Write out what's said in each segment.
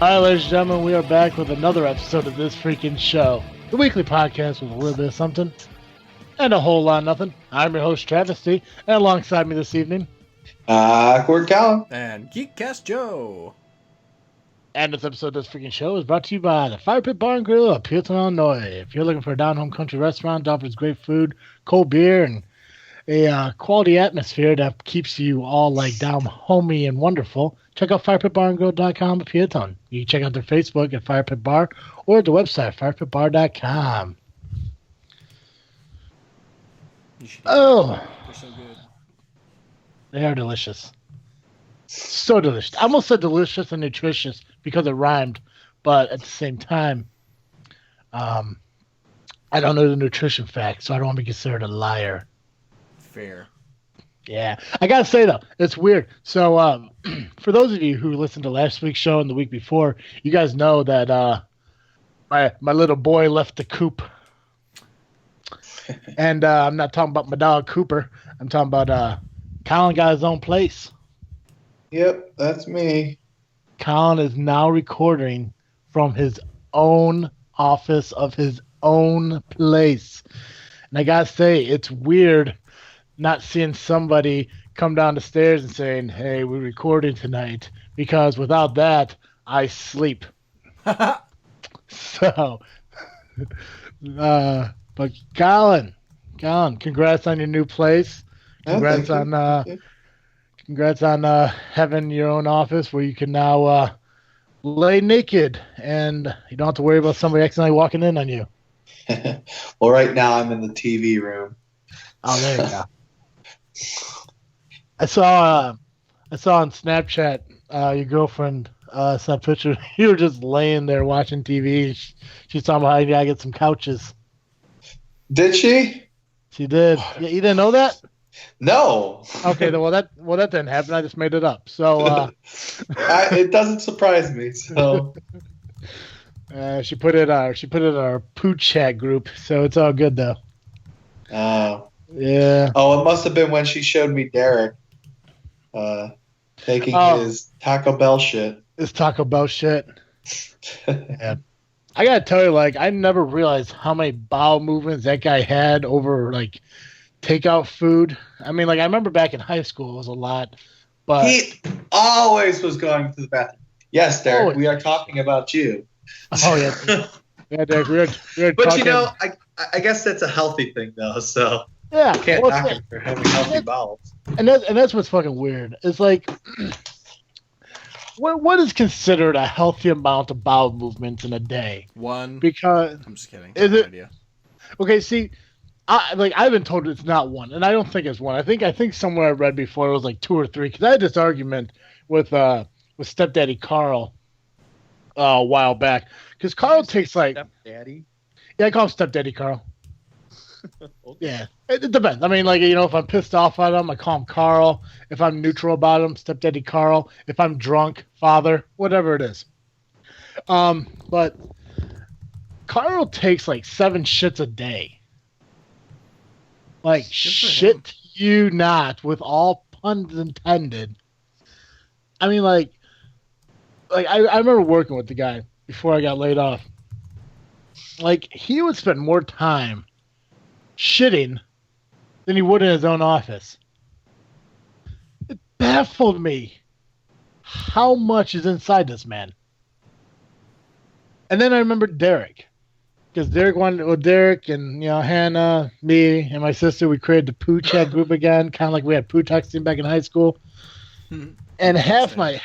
Hi, ladies and gentlemen, we are back with another episode of this freaking show, the weekly podcast with a little bit of something and a whole lot of nothing. I'm your host, Travesty, and alongside me this evening, Awkward Callum. And Geek Cast Joe. And this episode of this freaking show is brought to you by the Firepit Bar and Grill of Peotone, Illinois. If you're looking for a down-home country restaurant that offers great food, cold beer, and a quality atmosphere that keeps you all like down homey and wonderful, check out firepitbarandgrill.com at Peotone. You can check out their Facebook at Firepit Bar or at the website firepitbar.com. Oh, they're so good. They are delicious. So delicious. I almost said delicious and nutritious because it rhymed, but at the same time, I don't know the nutrition facts, so I don't want to be considered a liar. Fair. Yeah. I got to say, though, it's weird. So for those of you who listened to last week's show and the week before, you guys know that my little boy left the coop. And I'm not talking about my dog, Cooper. I'm talking about Colin got his own place. Yep, that's me. Colin is now recording from his own office of his own place. And I got to say, it's weird not seeing somebody come down the stairs and saying, hey, we're recording tonight, because without that, I sleep. So, but Colin, congrats on your new place. Congrats on having your own office where you can now lay naked and you don't have to worry about somebody accidentally walking in on you. Well, right now I'm in the TV room. Oh, there you go. I saw on Snapchat your girlfriend sent a picture. You were just laying there watching TV. She's talking about how you gotta get some couches. Did she? She did. Yeah, you didn't know that? No. Okay, well that didn't happen. I just made it up. So it doesn't surprise me. So she put it in our poo chat group. So it's all good though. Yeah. Oh, it must have been when she showed me Derek taking his Taco Bell shit. His Taco Bell shit. Yeah. I gotta tell you, like, I never realized how many bowel movements that guy had over like takeout food. I mean, like, I remember back in high school it was a lot, but he always was going to the bathroom. Yes, Derek, we are talking about you. Oh yeah, yeah, Derek, we were But talking. you know, I guess that's a healthy thing though. So yeah, you can't knock him for having healthy bowels. And that's what's fucking weird. It's like, what is considered a healthy amount of bowel movements in a day? One. Because I'm just kidding. Is it? Idea. Okay, see, I've been told it's not one, and I don't think it's one. I think somewhere I read before it was like 2 or 3. Because I had this argument with stepdaddy Carl a while back. Because Carl takes like stepdaddy. Yeah, I call him stepdaddy Carl. Okay. Yeah, it depends. I mean, like, you know, if I'm pissed off at him, I call him Carl. If I'm neutral about him, stepdaddy Carl. If I'm drunk, father, whatever it is. But Carl takes like 7 shits a day. Like, shit you not, with all puns intended. I mean, like I remember working with the guy before I got laid off. Like, he would spend more time shitting than he would in his own office. It baffled me how much is inside this man. And then I remember Derek. Because Derek and, you know, Hannah, me, and my sister, we created the poo chat group again, kind of like we had poo texting back in high school. And half my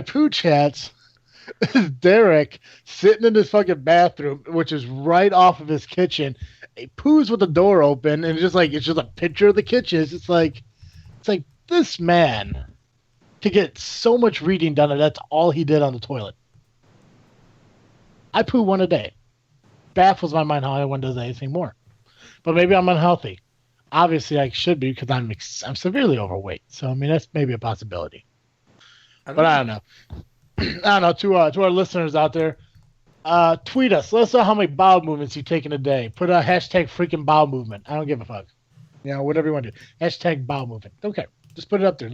poo chats is Derek sitting in his fucking bathroom, which is right off of his kitchen. He poos with the door open, and it's just a picture of the kitchen. It's like this man to get so much reading done, and that's all he did on the toilet. I poo 1 a day. Baffles my mind how anyone does anything more. But maybe I'm unhealthy. Obviously, I should be because I'm severely overweight. So, I mean, that's maybe a possibility. I don't know. I don't know. To our listeners out there, tweet us. Let us know how many bowel movements you take in a day. Put a hashtag freaking bowel movement. I don't give a fuck. You know, whatever you want to do. Hashtag bowel movement. Okay. Just put it up there.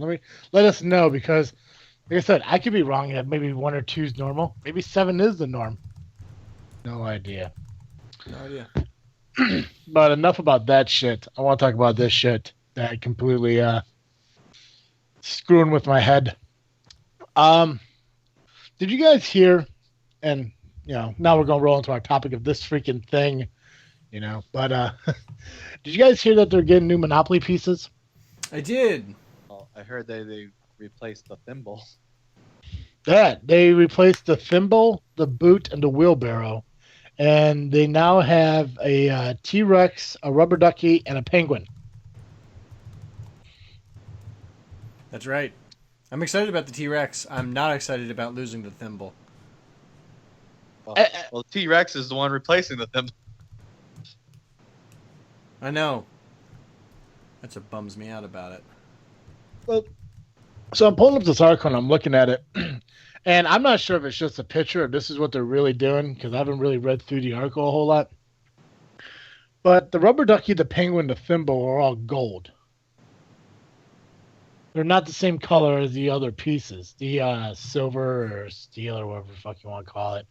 Let us know, because Like I said, I could be wrong. That maybe 1 or 2 is normal. Maybe 7 is the norm. No idea. No idea. But enough about that shit. I want to talk about this shit that completely screwing with my head. Did you guys hear? And now we're gonna roll into our topic of this freaking thing. But did you guys hear that they're getting new Monopoly pieces? I did. Well, I heard they replaced the thimble. They replaced the thimble, the boot, and the wheelbarrow, and they now have a T-Rex, a rubber ducky, and a penguin. That's right. I'm excited about the T-Rex. I'm not excited about losing the thimble. Well, T-Rex is the one replacing the thimble. I know. That's what bums me out about it. Well, so I'm pulling up this article and I'm looking at it, and I'm not sure if it's just a picture or this is what they're really doing because I haven't really read through the article a whole lot. But the rubber ducky, the penguin, the thimble are all gold. They're not the same color as the other pieces, the silver or steel or whatever the fuck you want to call it.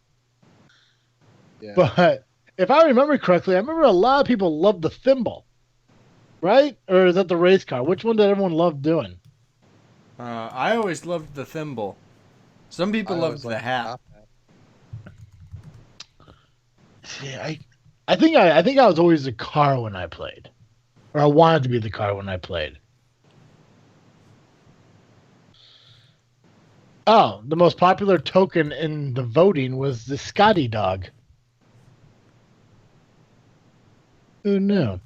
Yeah. But if I remember correctly, I remember a lot of people loved the thimble, right? Or is that the race car? Which one did everyone love doing? I always loved the thimble. Some people loved the hat. See, I think I was always the car when I played, or I wanted to be the car when I played. Oh, the most popular token in the voting was the Scotty dog. Who knew?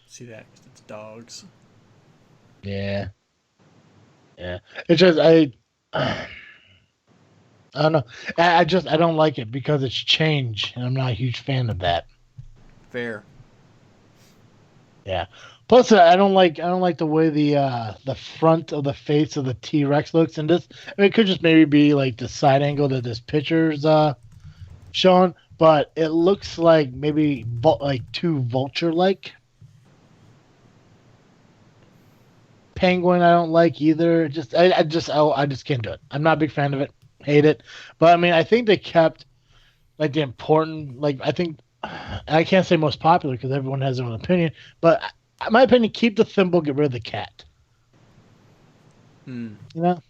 See that? It's dogs. Yeah. It's just I don't know. I don't like it because it's change, and I'm not a huge fan of that. Fair. Yeah. Plus, I don't like the way the front of the face of the T-Rex looks in this. I mean, it could just maybe be like the side angle that this picture's showing, but it looks like maybe like too vulture-like. Penguin, I don't like either. I just can't do it. I'm not a big fan of it. Hate it. But I mean, I think they kept like the important. Like I think I can't say most popular because everyone has their own opinion. But in my opinion, keep the thimble, get rid of the cat. You know.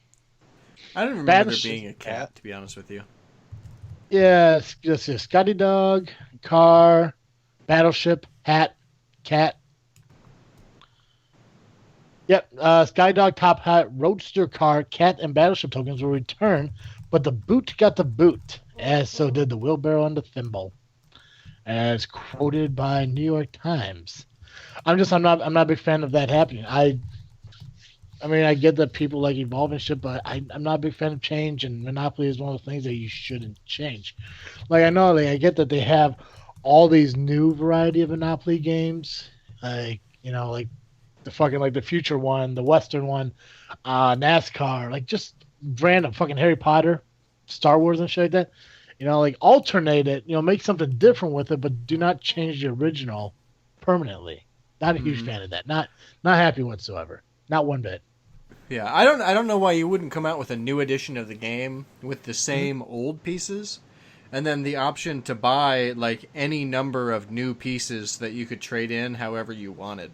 I don't remember there being a cat, to be honest with you. Yeah, just a Scotty dog, car, battleship, hat, cat. Yep, Skydog, Top Hat, Roadster car, cat, and battleship tokens will return, but the boot got the boot, as so did the wheelbarrow and the thimble, as quoted by New York Times. I'm not a big fan of that happening. I mean, I get that people like evolving shit, but I'm not a big fan of change, and Monopoly is one of the things that you shouldn't change. Like I know, I get that they have all these new variety of Monopoly games, like the fucking the future one, the Western one, NASCAR, like just random fucking Harry Potter, Star Wars and shit like that. Alternate it, make something different with it, but do not change the original permanently. Not a huge fan of that. Not happy whatsoever. Not one bit. Yeah, I don't know why you wouldn't come out with a new edition of the game with the same old pieces, and then the option to buy like any number of new pieces that you could trade in however you wanted.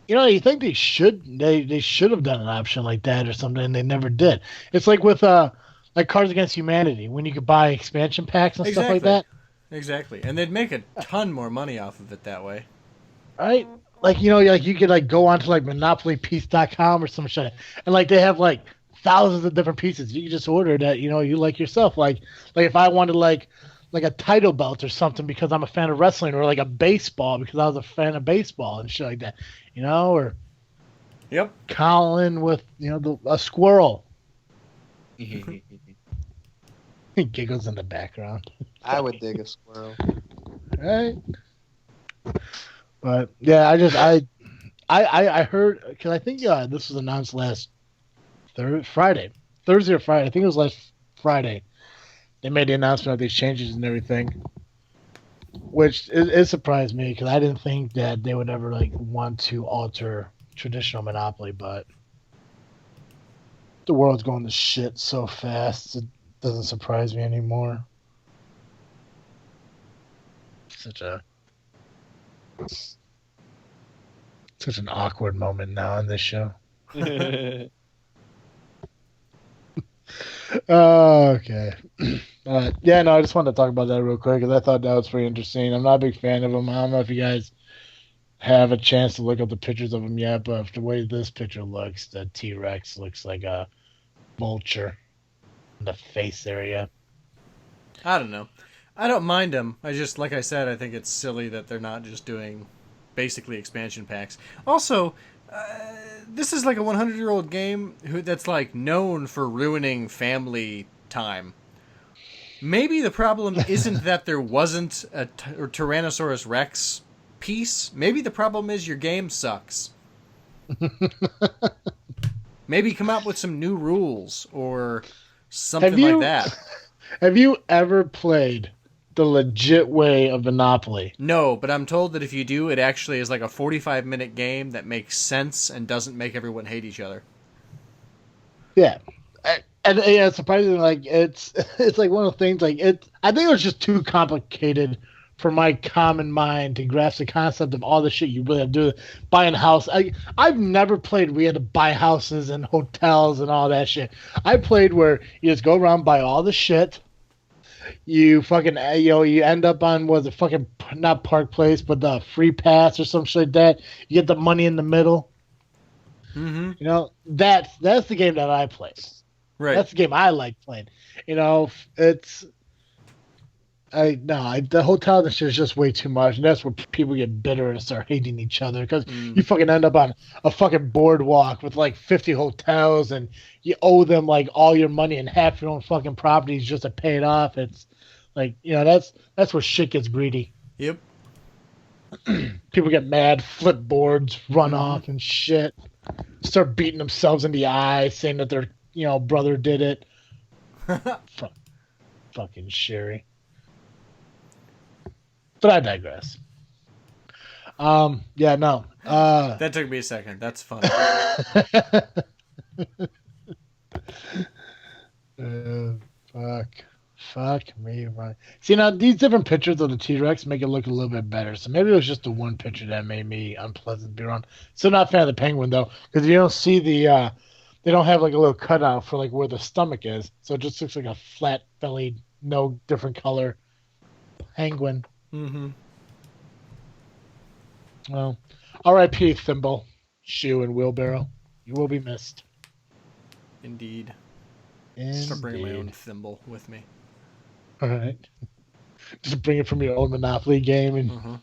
You think they should have done an option like that or something, and they never did. It's like with like Cards Against Humanity, when you could buy expansion packs and stuff like that. Exactly, and they'd make a ton more money off of it that way. Right? You could go onto monopolypiece.com or some shit, and they have thousands of different pieces. You can just order that, you like yourself. Like if I wanted like a title belt or something because I'm a fan of wrestling, or like a baseball because I was a fan of baseball and shit like that, or yep, Colin with a squirrel. Giggles in the background. I would dig a squirrel. Right. But yeah, I heard, because I think this was announced last Thursday or Friday. I think it was last Friday. They made the announcement of these changes and everything, which it surprised me because I didn't think that they would ever want to alter traditional Monopoly, but the world's going to shit so fast it doesn't surprise me anymore. Such an awkward moment now on this show. Okay. Yeah, no, I just wanted to talk about that real quick because I thought that was pretty interesting. I'm not a big fan of them. I don't know if you guys have a chance to look up the pictures of them yet, but the way this picture looks, the T-Rex looks like a vulture in the face area. I don't know. I don't mind them. I just, like I said, I think it's silly that they're not just doing basically expansion packs. Also, this is like a 100-year-old game that's like known for ruining family time. Maybe the problem isn't that there wasn't a Tyrannosaurus Rex piece. Maybe the problem is your game sucks. Maybe come up with some new rules or something like that. Have you ever played the legit way of Monopoly? No, but I'm told that if you do, it actually is like a 45-minute game that makes sense and doesn't make everyone hate each other. Yeah. And yeah, surprisingly, like it's like one of the things like I think it was just too complicated for my common mind to grasp the concept of all the shit you really have to do. Buying a house. I've never played we had to buy houses and hotels and all that shit. I played where you just go around, buy all the shit. You fucking, you end up on, was it fucking, not Park Place, but the Free Pass or some shit like that. You get the money in the middle. Mm-hmm. You know, that's the game that I played. Right. That's the game I like playing. You know, the hotel and shit is just way too much, and that's where people get bitter and start hating each other because you fucking end up on a fucking boardwalk with like 50 hotels, and you owe them like all your money and half your own fucking properties just to pay it off. It's like, you know, that's where shit gets greedy. Yep. People get mad, flip boards, run off and shit, start beating themselves in the eye, saying that their brother did it. Fucking Sherry. But I digress. Yeah, no. That took me a second. That's funny. Fuck me, right? See, now these different pictures of the T-Rex make it look a little bit better. So maybe it was just the one picture that made me unpleasant to be around. Still not a fan of the penguin though, because you don't see the they don't have like a little cutout for like where the stomach is, so it just looks like a flat bellied, no different color penguin. Mm-hmm. Well, R.I.P. Thimble, Shoe, and Wheelbarrow. You will be missed. Indeed. Start bringing my own thimble with me. All right. Just bring it from your own Monopoly game and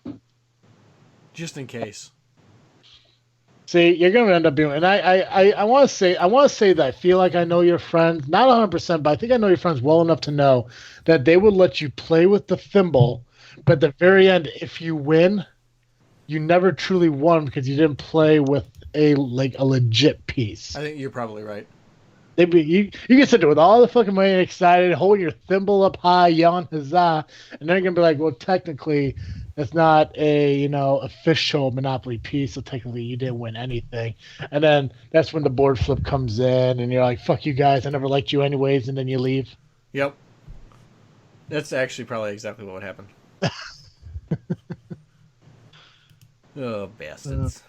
just in case. See, you're gonna end up being, and I want to say that I feel like I know your friends, not 100%, but I think I know your friends well enough to know that they would let you play with the thimble, but at the very end, if you win, you never truly won because you didn't play with a legit piece. I think you're probably right. You can sit there with all the fucking money and excited, holding your thimble up high, yelling huzzah, and they're gonna be like, well, technically, it's not a official Monopoly piece, so technically you didn't win anything. And then that's when the board flip comes in, and you're like, fuck you guys, I never liked you anyways, and then you leave. Yep. That's actually probably exactly what would happen. Oh, bastards.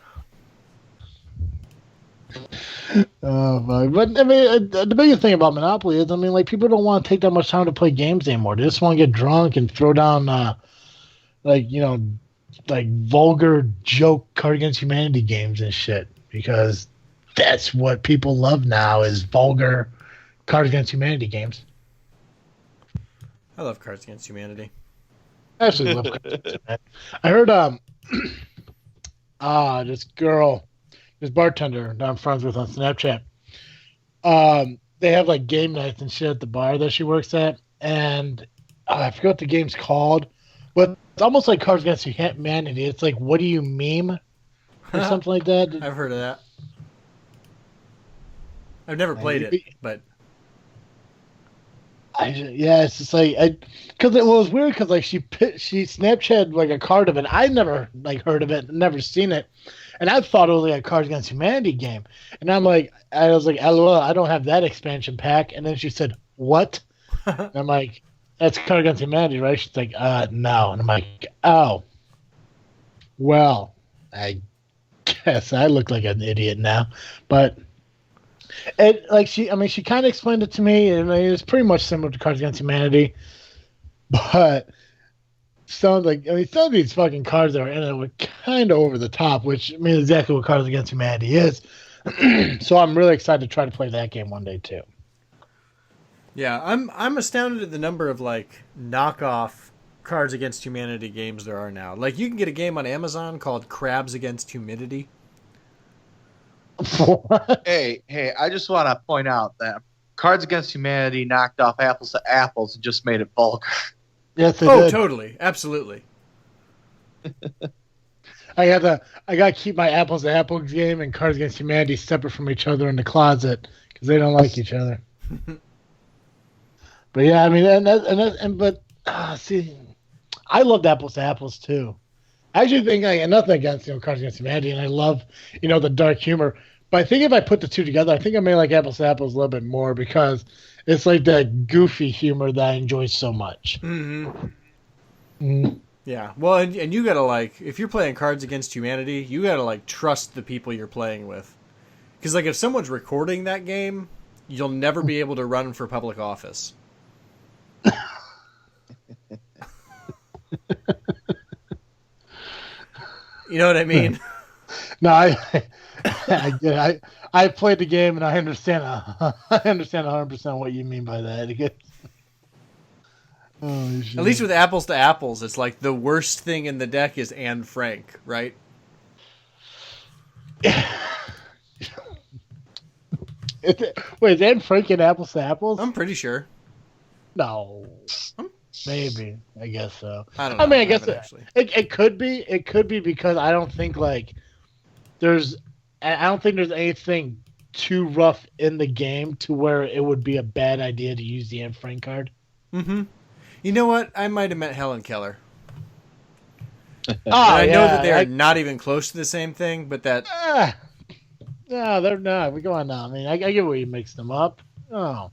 Oh my! But I mean, the biggest thing about Monopoly is, I mean, like people don't want to take that much time to play games anymore. They just want to get drunk and throw down, like vulgar joke Card Against Humanity games and shit. Because that's what people love now is vulgar Card Against Humanity games. I love Cards Against Humanity. I actually love Cards Against Humanity. I heard this girl. This bartender that I'm friends with on Snapchat. They have like game nights and shit at the bar that she works at, and I forgot what the game's called, but it's almost like Cards Against Humanity. It's like, what do you meme, or something like that. I've heard of that. I've never played it, but It's just like because it was weird because like she Snapchat like a card of it. I never like heard of it, never seen it, and I thought it was like a Cards Against Humanity game. And I was like, LOL, I don't have that expansion pack. And then she said, what? And I'm like, that's Cards Against Humanity, right? She's like, no. And I'm like, oh, well, I guess I look like an idiot now, but. She kind of explained it to me, and it's pretty much similar to Cards Against Humanity, but some of these fucking cards that are in it were kind of over the top, which means exactly what Cards Against Humanity is. So I'm really excited to try to play that game one day too. Yeah, I'm astounded at the number of like knockoff Cards Against Humanity games there are now. Like you can get a game on Amazon called Crabs Against Humidity. Hey, I just want to point out that Cards Against Humanity knocked off Apples to Apples and just made it vulgar. Yes, they did. Totally. Absolutely. I gotta keep my Apples to Apples game and Cards Against Humanity separate from each other in the closet because they don't like each other. But yeah, I mean, see, I loved Apples to Apples too. I actually think nothing against Cards Against Humanity, and I love the dark humor. But I think if I put the two together, I think I may like Apples to Apples a little bit more because it's like that goofy humor that I enjoy so much. Mm-hmm. Mm-hmm. Yeah, well, and you gotta like if you're playing Cards Against Humanity, you gotta like trust the people you're playing with, because like if someone's recording that game, you'll never be able to run for public office. You know what I mean? No, I played the game and I understand 100% what you mean by that. At least with Apples to Apples, it's like the worst thing in the deck is Anne Frank, right? Wait, is Anne Frank in Apples to Apples? I'm pretty sure. No. Maybe. I guess so. I don't know. I mean, I guess it could be. It could be because I don't think there's anything too rough in the game to where it would be a bad idea to use the Anne Frank card. Mm-hmm. You know what? I might have meant Helen Keller. I know that they are not even close to the same thing, but that... No, they're not. We go on now. I mean, I get where you mix them up. Oh.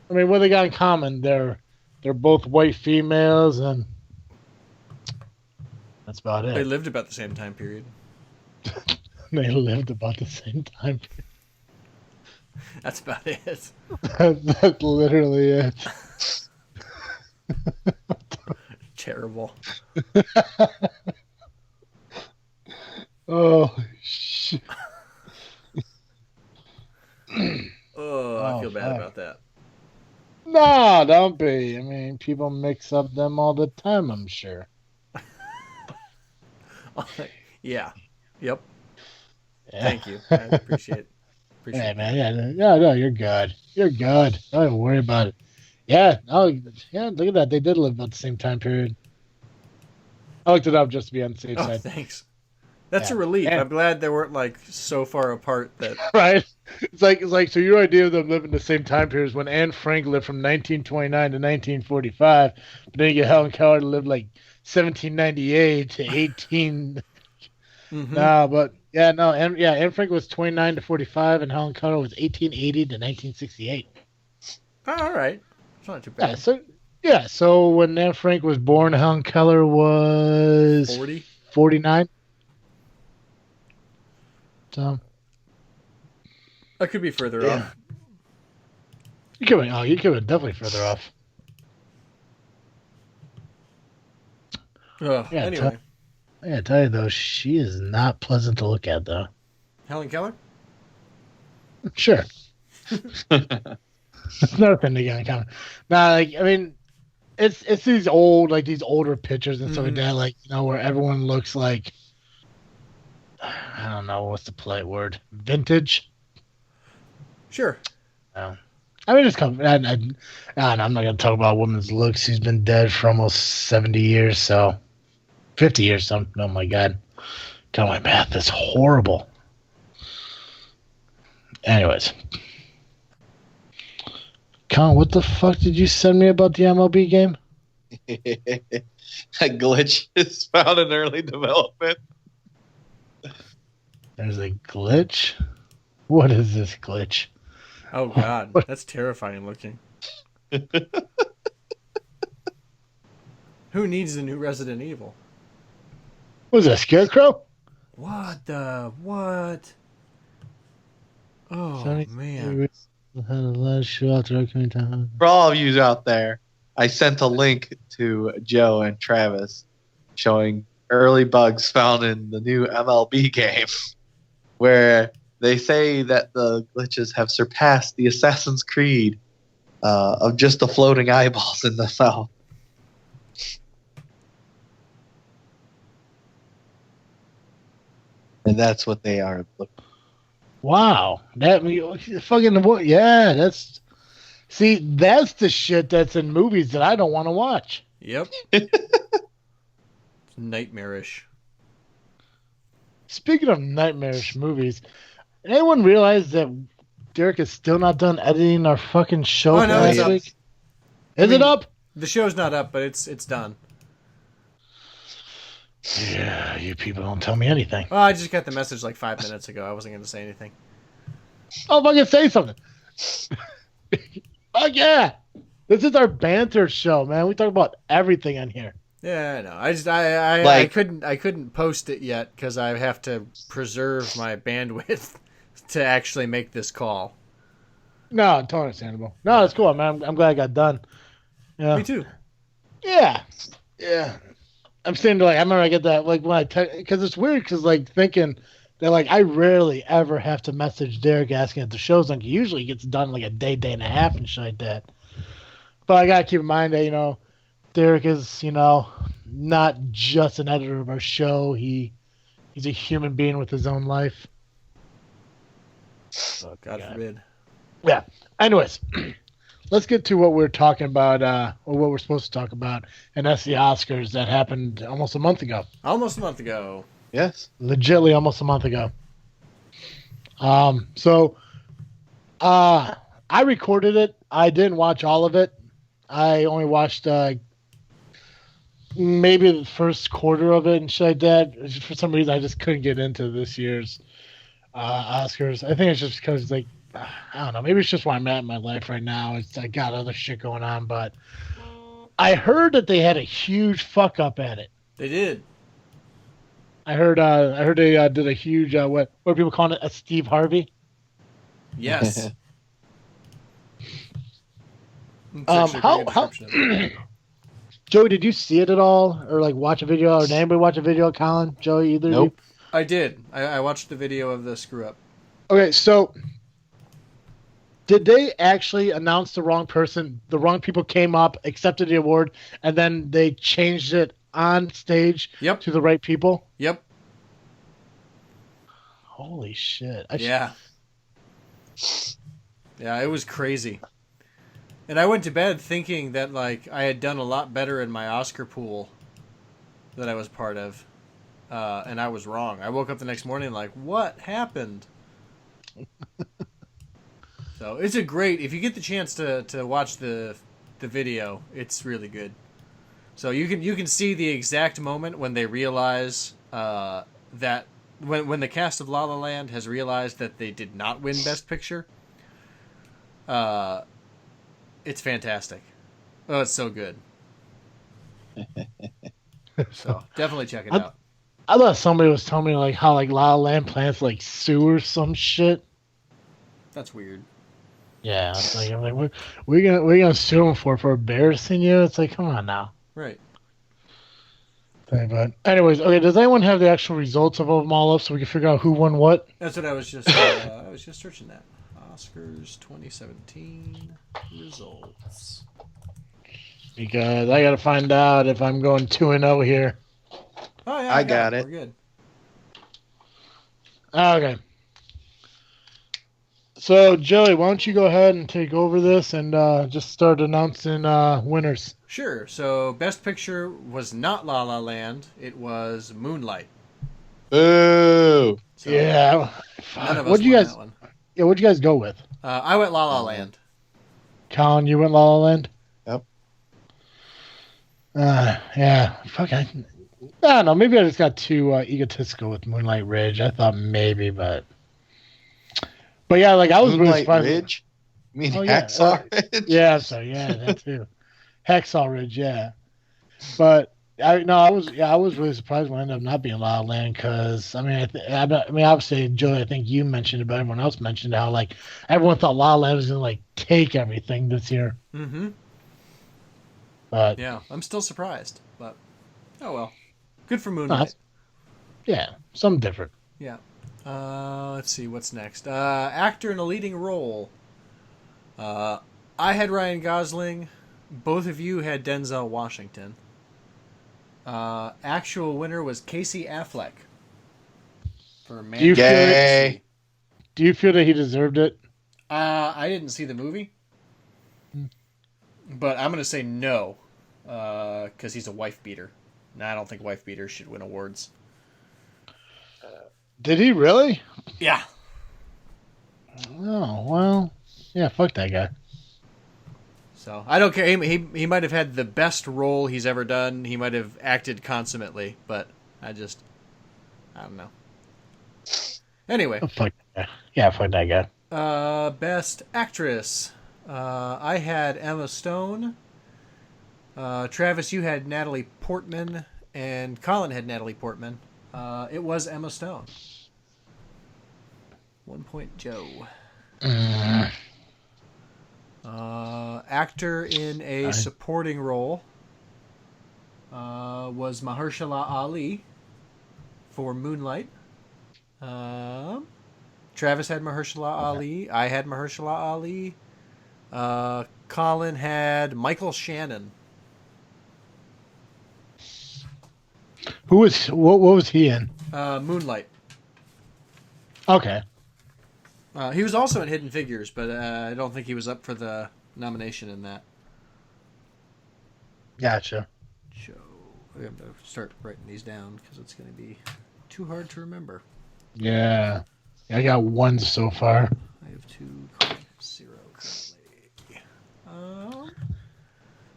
I mean, what they got in common? They're both white females, and that's about it. They lived about the same time period. They lived about the same time period. That's about it. That's literally it. Terrible. Oh, shit. I feel bad about that. No, don't be. I mean, people mix up them all the time, I'm sure. Yeah. Yep. Yeah. Thank you. I appreciate it. Yeah, man. Yeah, no, you're good. You're good. Don't even worry about it. Yeah. Oh, yeah. Look at that. They did live about the same time period. I looked it up just to be on the safe side. Thanks. That's a relief. And I'm glad they weren't like so far apart that. Right. It's like so. Your idea of them living the same time period is when Anne Frank lived from 1929 to 1945, but then you get Helen Keller to live like 1798 to 18. Mm-hmm. No, but yeah, no, Anne Frank was 29 to 45, and Helen Keller was 1880 to 1968. Oh, all right, it's not too bad. So when Anne Frank was born, Helen Keller was 49. So I could be further off. You could be definitely further off. Anyway. I tell you though, she is not pleasant to look at though. Helen Keller? Sure. It's another thing to get in common. Nah, I mean, it's these older pictures and stuff like that, where everyone looks like, I don't know what's the polite word, vintage. Sure. I mean, it's coming. I'm not going to talk about a woman's looks. She's been dead for almost 70 years, so 50 years. Oh my God. God, my math is horrible. Anyways. Colin, what the fuck did you send me about the MLB game? A glitch is found in early development. There's a glitch? What is this glitch? Oh God, that's terrifying looking. Who needs the new Resident Evil? What is that, Scarecrow? What? Oh, man. For all of you out there, I sent a link to Joe and Travis showing early bugs found in the new MLB game where they say that the glitches have surpassed the Assassin's Creed of just the floating eyeballs in the south. And that's what they are looking for. Wow. That fucking yeah, that's the shit that's in movies that I don't want to watch. Yep. Nightmarish. Speaking of nightmarish movies, anyone realize that Derek is still not done editing our fucking show Oh, no, last week? Is it up? The show's not up, but it's done. Yeah, you people don't tell me anything. Oh, I just got the message like 5 minutes ago. I wasn't going to say anything. Oh, fucking say something. Oh, yeah. This is our banter show, man. We talk about everything on here. Yeah, I know. I couldn't post it yet because I have to preserve my bandwidth to actually make this call. No, totally understandable. No, it's cool, man. I'm glad I got done. Yeah. Me too. Yeah. Yeah. I'm saying, like, I remember I get that, like, when because it's weird, because, like, thinking that, like, I rarely ever have to message Derek asking if the show's on. Usually it gets done, like, a day and a half and shit like that. But I got to keep in mind that, Derek is, not just an editor of our show. He's a human being with his own life. Oh, God forbid. Yeah. Anyways, let's get to what we're talking about, or what we're supposed to talk about, and that's the Oscars that happened almost a month ago. Almost a month ago. Yes. Legitly almost a month ago. I recorded it. I didn't watch all of it. I only watched maybe the first quarter of it and shit like that. For some reason, I just couldn't get into this year's Oscars. I think it's just because, like, I don't know. Maybe it's just where I'm at in my life right now. I got other shit going on, but I heard that they had a huge fuck up at it. They did. I heard they did a huge what are people calling it, a Steve Harvey? Yes. How Joey, did you see it at all, or like watch a video, or did anybody watch a video? Colin, Joey, either? Nope. I did. I watched the video of the screw up. Okay, so did they actually announce the wrong person? The wrong people came up, accepted the award, and then they changed it on stage to the right people? Yep. Holy shit. Yeah, it was crazy. And I went to bed thinking that, like, I had done a lot better in my Oscar pool that I was part of. And I was wrong. I woke up the next morning like, what happened? So it's if you get the chance to watch the video, it's really good. So you can see the exact moment when they realize that when the cast of La La Land has realized that they did not win Best Picture. It's fantastic. Oh, it's so good. So definitely check it out. I thought somebody was telling me like how like La La Land plans to like sue or some shit. That's weird. Yeah, it's like I'm like we're gonna sue them for embarrassing you. It's like, come on now. Right. Okay, but anyways, okay. Does anyone have the actual results of them all up so we can figure out who won what? That's what I was just I was just searching that. Oscars 2017 results. Because I got to find out if I'm going 2-0 here. Oh yeah, I got it. We're good. Okay. So Joey, why don't you go ahead and take over this and just start announcing winners? Sure. So Best Picture was not La La Land. It was Moonlight. Boo! So Yeah. None of us What'd you won guys? that one. Yeah, what'd you guys go with? I went La La Land. Colin, you went La La Land? Yep. Yeah. Fuck. I don't know. Maybe I just got too egotistical with Moonlight Ridge. I thought maybe, but yeah, like I was really Moonlight surprised. Ridge? You mean Oh yeah, Hacksaw Ridge? yeah. So yeah, that too. Hacksaw Ridge, yeah. But I was really surprised when it ended up not being La La Land because I mean, obviously, Joey, I think you mentioned it, but everyone else mentioned how like everyone thought La La Land was gonna like take everything this year. Mm-hmm. But yeah, I'm still surprised, but oh well. Good for no, Moonlight. yeah, something different. Yeah. Let's see what's next. Actor in a leading role. I had Ryan Gosling. Both of you had Denzel Washington. Actual winner was Casey Affleck for Man. Do you Gay. feel that he deserved it? I didn't see the movie, but I'm gonna say no, because he's a wife beater. And I don't think wife beaters should win awards. Did he really? Yeah. Oh well, yeah. Fuck that guy. So I don't care. He might have had the best role he's ever done. He might have acted consummately, but I don't know. Anyway. Oh, fuck that guy. Yeah, fuck that guy. Best actress. I had Emma Stone. Travis, you had Natalie Portman, and Colin had Natalie Portman. It was Emma Stone. 1 point, Joe. Actor in a supporting role was Mahershala Ali for Moonlight. Travis had Mahershala Ali. I had Mahershala Ali. Colin had Michael Shannon. What was he in? Moonlight. Okay. He was also in Hidden Figures, but I don't think he was up for the nomination in that. Gotcha. So I have to start writing these down because it's going to be too hard to remember. Yeah. I got one so far. I have 0 currently.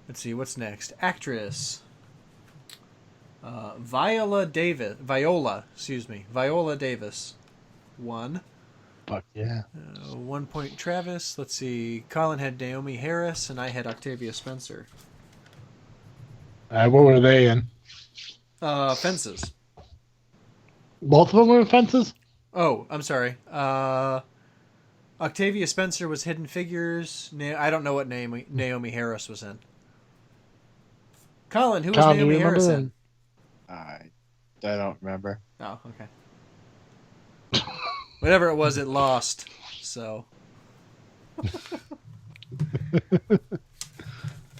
Let's see, what's next? Actress. Viola Davis. 1. Fuck yeah. 1 point, Travis. Let's see. Colin had Naomi Harris, and I had Octavia Spencer. What were they in? Fences. Both of them were in Fences? Oh, I'm sorry. Octavia Spencer was Hidden Figures. I don't know what Naomi Harris was in. Colin, who was Naomi Harris in? I don't remember. Oh, okay. Whatever it was, it lost. So.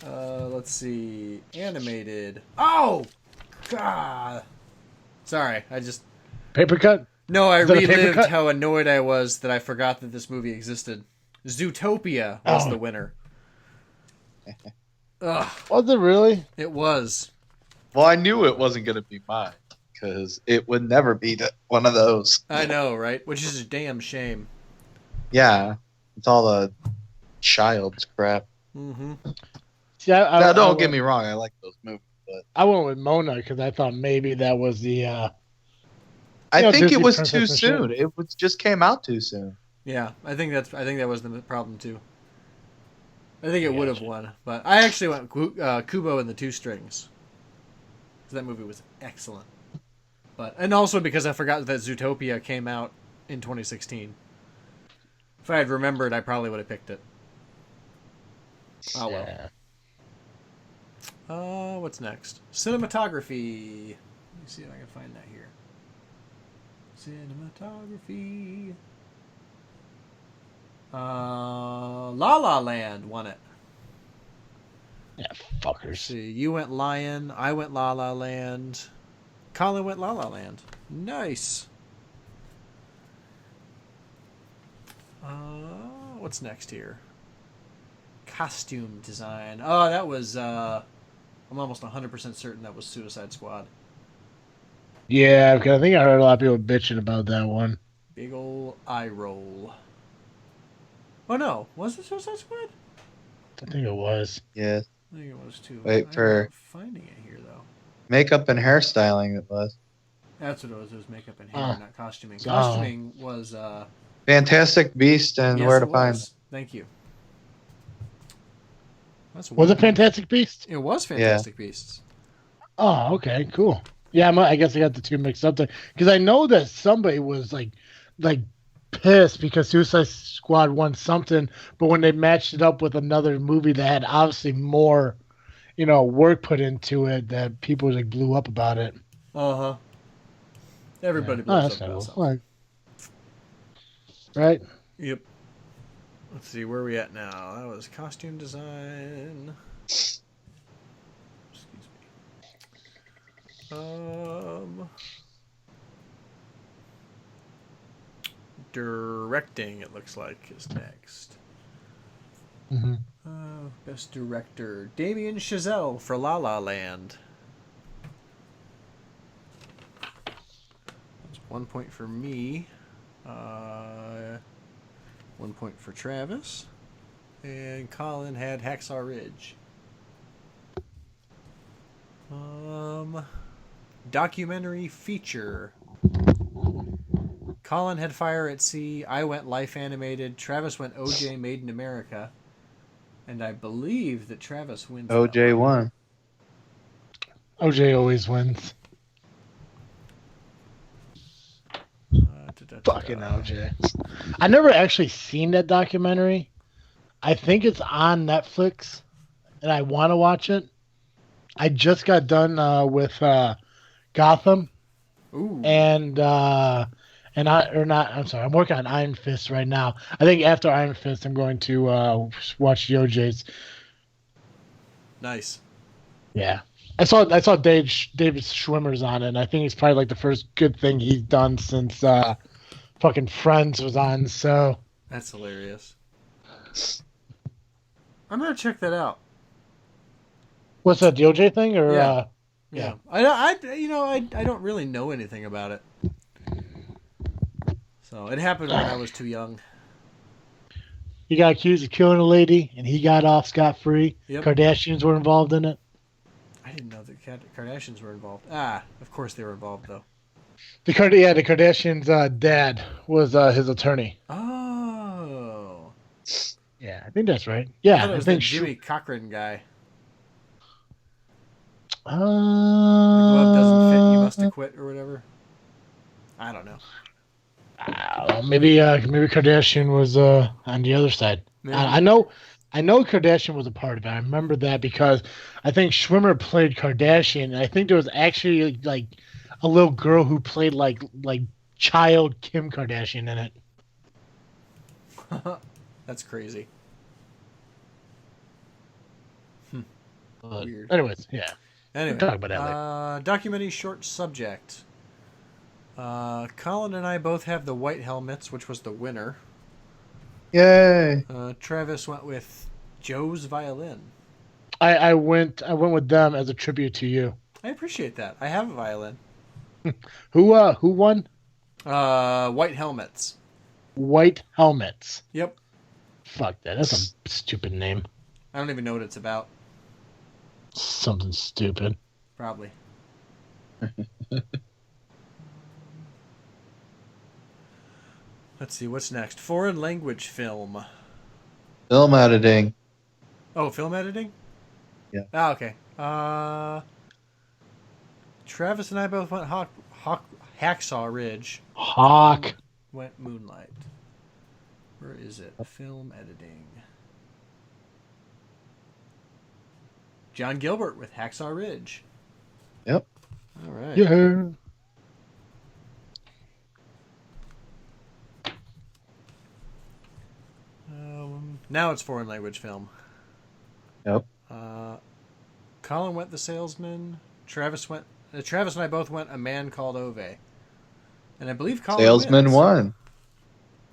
Let's see. Animated. Oh! God. Sorry, I just... Paper cut? No, I Is that a paper relived cut? how annoyed I was that I forgot that this movie existed. Zootopia was the winner. Ugh, Was it really? it was. Well, I knew it wasn't going to be mine because it would never be one of those. I know, right? Which is a damn shame. Yeah, it's all the child's crap. Mm-hmm. See, Now, don't get me wrong, I like those movies, but I went with Mona because I thought maybe that was the. I think Disney it was Princess too and shit. soon. It just came out too soon. Yeah, I think that was the problem too. I think it would have won, but I actually went Kubo and the Two Strings. That movie was excellent, and also because I forgot that Zootopia came out in 2016. If I had remembered, I probably would have picked it. Oh well. Yeah. What's next? Cinematography. Let me see if I can find that here. Cinematography. La La Land won it. Yeah, Let's fuckers. see, you went Lion, I went La La Land, Colin went La La Land. Nice. What's next here? Costume design. Oh, that was, I'm almost 100% certain that was Suicide Squad. Yeah, because I think I heard a lot of people bitching about that one. Big ol' eye roll. Oh no, was it Suicide Squad? I think it was. Yes. I think it was too. Wait I'm for not finding it here though. makeup and hairstyling. It was That's what it was. It was makeup and hair, Oh. not costuming. Oh. Costuming was. Fantastic Beast and Yes, Where to it Find was. Thank you. That's Was it Fantastic Beasts? It was Fantastic Beasts. Oh, okay, cool. Yeah, I guess I got the two mixed up there because I know that somebody was like pissed because Suicide Squad won something, but when they matched it up with another movie that had obviously more, work put into it, that people like blew up about it. Uh-huh. Everybody Yeah. blows That's up about cool. something. Right? Yep. Let's see, where are we at now? That was costume design. Excuse me. Directing, it looks like, is next. Mm-hmm. Best director, Damien Chazelle for La La Land. That's 1 point for me. 1 point for Travis. And Colin had Hacksaw Ridge. Documentary feature. Colin had Fire at Sea. I went Life Animated. Travis went OJ Made in America. And I believe that Travis wins. OJ won. OJ always wins. Fucking OJ. I never actually seen that documentary. I think it's on Netflix, and I want to watch it. I just got done with Gotham. Ooh. I'm sorry, I'm working on Iron Fist right now. I think after Iron Fist, I'm going to watch the OJ's. Nice. Yeah, I saw David Schwimmer's on it, and I think it's probably like the first good thing he's done since fucking Friends was on. So that's hilarious. I'm gonna check that out. What's that, the OJ thing, or yeah? Yeah. I don't really know anything about it. So it happened when I was too young. He got accused of killing a lady, and he got off scot-free. Yep. Kardashians were involved in it. I didn't know the Kardashians were involved. Of course they were involved, though. The Kardashians' dad was his attorney. Oh. Yeah, I think that's right. Yeah, I think Jimmy Cochran guy. The glove doesn't fit. You must have quit or whatever. I don't know. Maybe Kardashian was on the other side. I know Kardashian was a part of it. I remember that because I think Schwimmer played Kardashian, and I think there was actually like a little girl who played like child Kim Kardashian in it. That's crazy. Weird. Anyways, yeah. Anyway, we'll talk about that later. Documentary short subject. Colin and I both have the white helmets, which was the winner. Yay! Travis went with Joe's violin. I went with them as a tribute to you. I appreciate that. I have a violin. Who won? White helmets. White helmets. Yep. Fuck that. That's a stupid name. I don't even know what it's about. Something stupid. Probably. Let's see, what's next? Foreign language film. Film editing. Oh, film editing? Yeah. Ah, okay. Travis and I both went Hacksaw Ridge. Hawk. Went Moonlight. Where is it? Film editing. John Gilbert with Hacksaw Ridge. Yep. All right. Yeah. Now it's foreign language film. Yep. Colin went The Salesman. Travis and I both went A Man Called Ove. And I believe Colin Salesman wins. won.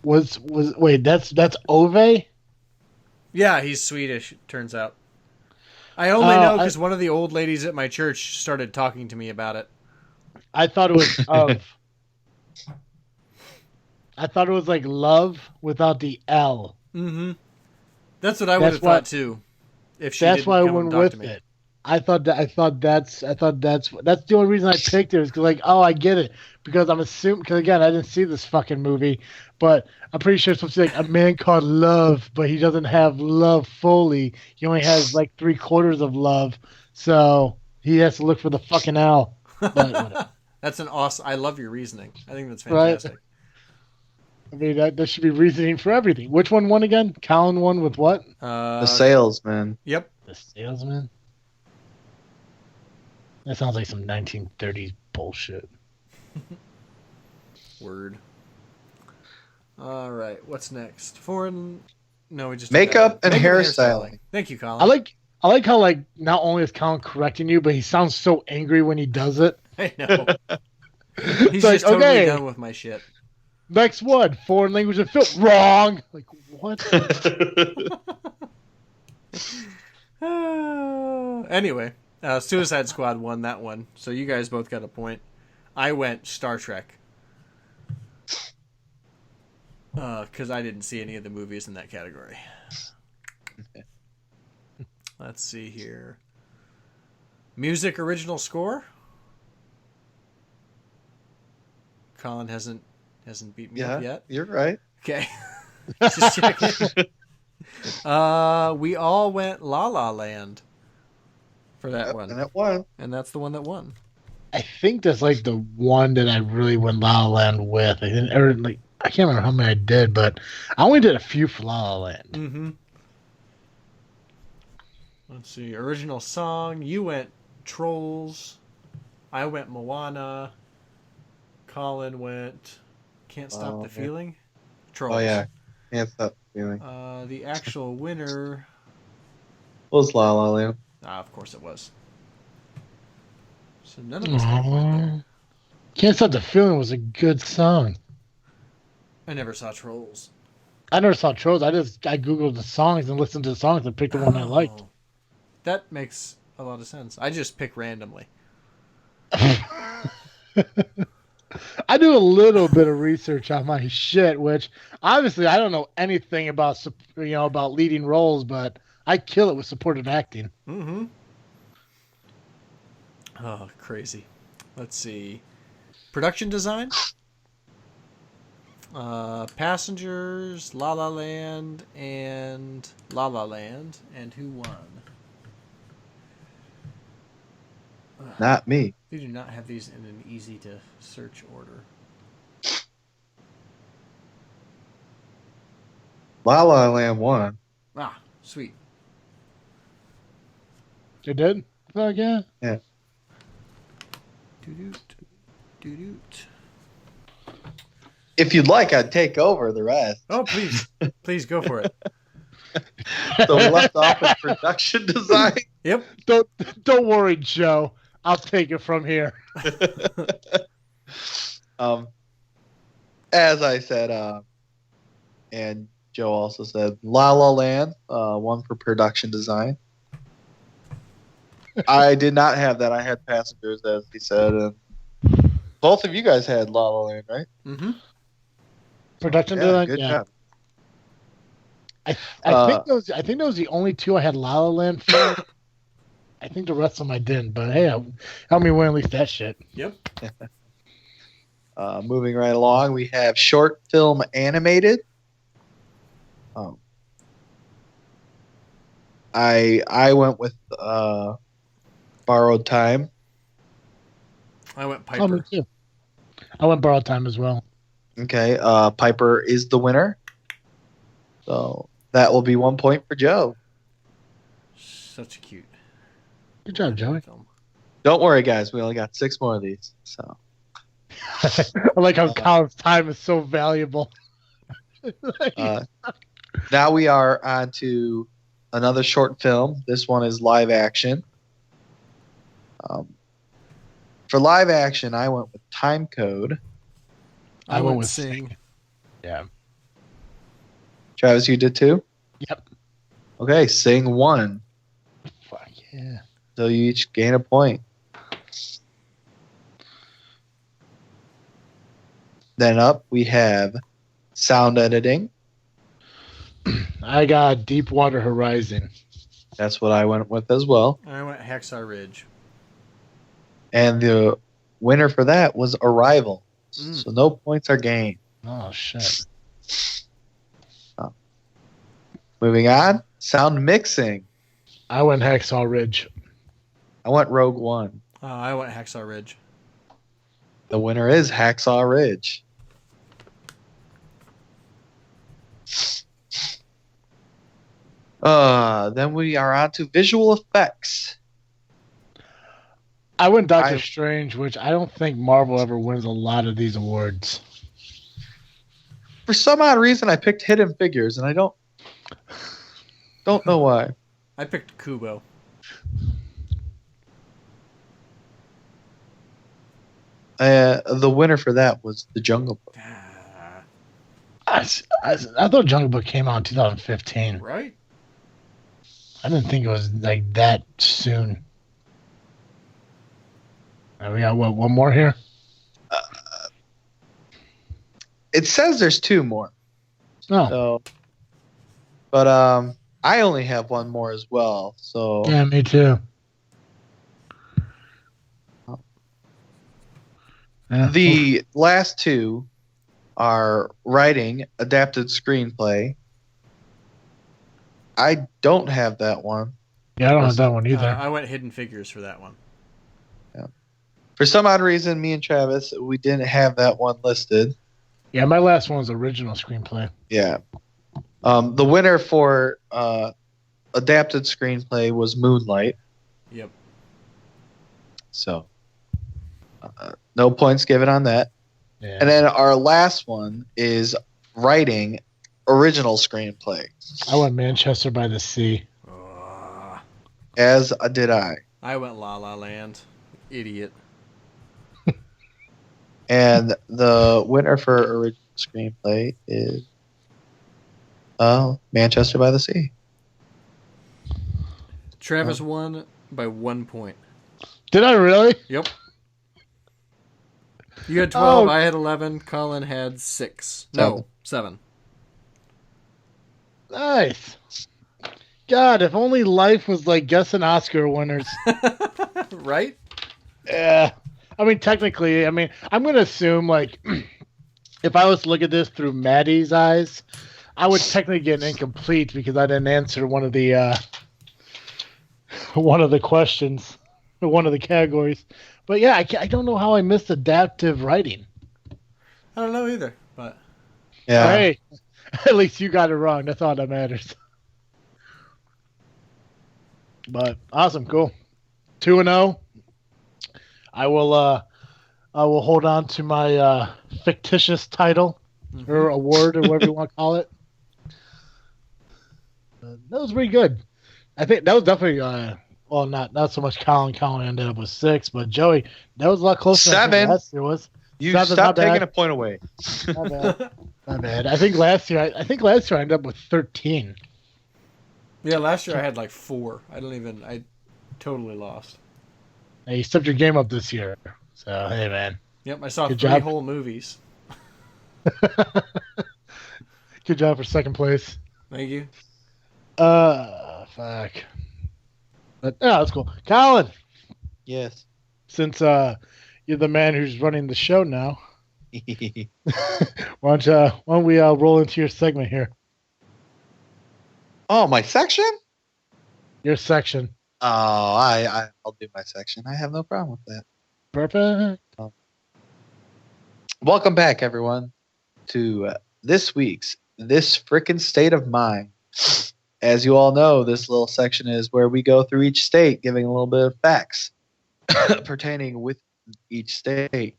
Wait, that's Ove? Yeah, he's Swedish, it turns out. I only know because one of the old ladies at my church started talking to me about it. I thought it was of. I thought it was like love without the L. Mm-hmm. That's what I would have thought too. if she That's didn't why I come went and talk with to me. it. I thought that's the only reason I picked it is 'cause, like, oh, I get it, because I'm assuming, because again, I didn't see this fucking movie, but I'm pretty sure it's supposed to be like a man called Love, but he doesn't have love fully. He only has like 3/4 of love, so he has to look for the fucking L. But whatever, That's an awesome. I love your reasoning. I think that's right? fantastic. I mean, that should be reasoning for everything. Which one won again? Colin won with what? The salesman. Yep. The salesman. That sounds like some 1930s bullshit. Word. All right. What's next? Foreign. No, we just Makeup and Makeup hairstyling. Thank you, Colin. I like how, like, not only is Colin correcting you, but he sounds so angry when he does it. I know. He's like, just totally okay. done with my shit. Next one, foreign language and film. Wrong. Like, what? Anyway, Suicide Squad won that one, so you guys both got a point. I went Star Trek. Because I didn't see any of the movies in that category. Let's see here. Music original score? Colin hasn't beat me up yet. You're right. Okay. Just checking. We all went La La Land for that one. And it won. And that's the one that won. I think that's like the one that I really went La La Land with. I didn't ever, like, I can't remember how many I did, but I only did a few for La La Land. Mm-hmm. Let's see. Original song. You went Trolls. I went Moana. Colin went Can't Stop the Feeling. Trolls. Oh, yeah. Can't Stop the Feeling. The actual winner. Was La La Land. Of course it was. So none of us got one there. Can't Stop the Feeling was a good song. I never saw Trolls. I never saw Trolls. I Googled the songs and listened to the songs and picked the one I liked. That makes a lot of sense. I just pick randomly. I do a little bit of research on my shit, which obviously I don't know anything about, about leading roles, but I kill it with supportive acting. Mm-hmm. Oh, crazy. Let's see. Production design? Passengers, La La Land, and La La Land. And who won? Not me. They do not have these in an easy to search order. La La Land won. Ah, sweet. You did? Fuck yeah. Yeah. Doo-doot, doo-doot. If you'd like, I'd take over the rest. Oh, please. Please go for it. So we left off with production design. Yep. Don't worry, Joe. I'll take it from here. As I said, and Joe also said, La La Land won for production design. I did not have that. I had Passengers, as he said, and both of you guys had La La Land, right? Mm-hmm. Production design. Good yeah. job. I think those the only two I had La La Land for. I think the rest of them I didn't, but hey, help me win at least that shit. Yep. Moving right along, we have short film animated. I went with Borrowed Time. I went Piper. Me too. I went Borrowed Time as well. Okay, Piper is the winner. So that will be 1 point for Joe. Such cute. Good job, Joey. Film. Don't worry, guys. We only got 6 more of these. So I like how Colin's time is so valuable. now we are on to another short film. This one is live action. For live action, I went with Time Code. I went with Sing. Yeah. Travis, you did too? Yep. Okay, Sing won. Fuck yeah. So you each gain a point. Then up we have sound editing. I got Deepwater Horizon. That's what I went with as well. I went Hacksaw Ridge. And the winner for that was Arrival. So no points are gained. Oh, shit. Moving on, sound mixing. I went Hacksaw Ridge. I went Rogue One. I went Hacksaw Ridge. The winner is Hacksaw Ridge. Then we are on to visual effects. I went Doctor Strange, which I don't think Marvel ever wins a lot of these awards. For some odd reason, I picked Hidden Figures, and I don't know why. I picked Kubo. The winner for that was The Jungle Book. I thought Jungle Book came out in 2015. Right? I didn't think it was like that soon. We got one more here? It says there's two more. Oh. So, but I only have one more as well. So yeah, me too. The last two are writing, adapted screenplay. I don't have that one. Yeah, I don't have that one either. I went Hidden Figures for that one. Yeah. For some odd reason, me and Travis, we didn't have that one listed. Yeah, my last one was original screenplay. Yeah. The winner for adapted screenplay was Moonlight. Yep. So, no points given on that. Yeah. And then our last one is writing original screenplay. I went Manchester by the Sea. As did I. I went La La Land. Idiot. And the winner for original screenplay is Manchester by the Sea. Travis won by 1 point. Did I really? Yep. You had 12, I had 11, Colin had 6. No, 7. Nice. God, if only life was like guessing Oscar winners. Right? Yeah. I mean, technically, I'm going to assume, like, if I was to look at this through Maddie's eyes, I would technically get an incomplete because I didn't answer one of the questions, or one of the categories. But yeah, I don't know how I missed adaptive writing. I don't know either, but yeah. Hey, at least you got it wrong. That's all that matters. But awesome, cool. 2-0. I will hold on to my fictitious title or award or whatever you want to call it. That was pretty good. I think that was definitely well, not so much Colin. Colin ended up with 6, but Joey, that was a lot closer 7. than last year was. You 7, stop taking a point away. Not bad. Not bad. I think last year I ended up with 13. yeah, last year I had like 4. I totally lost. Hey, you stepped your game up this year. So hey, man. Yep, I saw Good 3 job. whole movies. Good job for second place. Thank you. Fuck. But that's cool. Colin, Yes. since you're the man who's running the show now, why don't we roll into your segment here? Oh, my section? Your section. Oh, I'll do my section. I have no problem with that. Perfect. Welcome back, everyone, to this week's This Frickin' State of Mind. As you all know, this little section is where we go through each state, giving a little bit of facts pertaining with each state.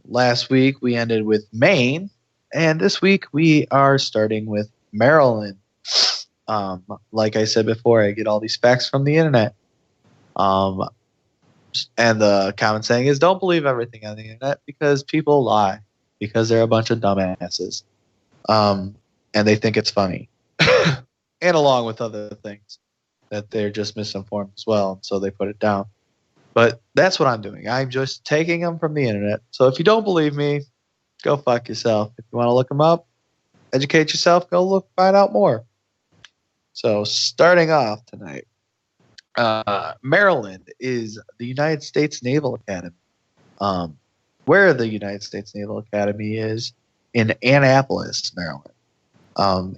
Last week, we ended with Maine, and this week we are starting with Maryland. Like I said before, I get all these facts from the internet. And the common saying is, don't believe everything on the internet because people lie, because they're a bunch of dumbasses. And they think it's funny. And along with other things that they're just misinformed as well, so they put it down. But that's what I'm doing. I'm just taking them from the internet. So if you don't believe me, go fuck yourself. If you want to look them up, educate yourself, find out more. So starting off tonight, Maryland is the United States Naval Academy. Where the United States Naval Academy is in Annapolis, Maryland,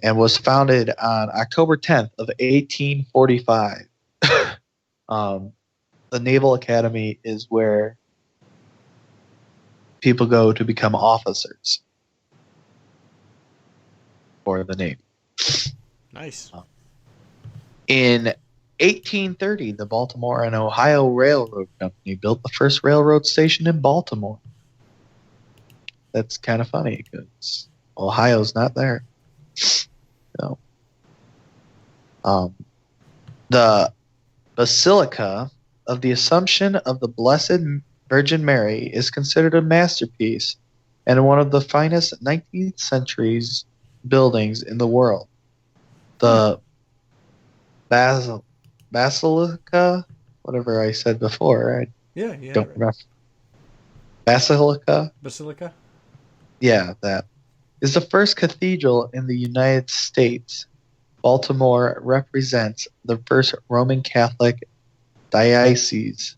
and was founded on October 10th of 1845. The Naval Academy is where people go to become officers for the Navy. Nice. In 1830, the Baltimore and Ohio Railroad Company built the first railroad station in Baltimore. That's kind of funny because Ohio's not there. So, the Basilica of the Assumption of the Blessed Virgin Mary is considered a masterpiece and one of the finest 19th century's buildings in the world. The Basilica, whatever I said before, I don't remember. Basilica? Yeah, that is the first cathedral in the United States. Baltimore represents the first Roman Catholic diocese.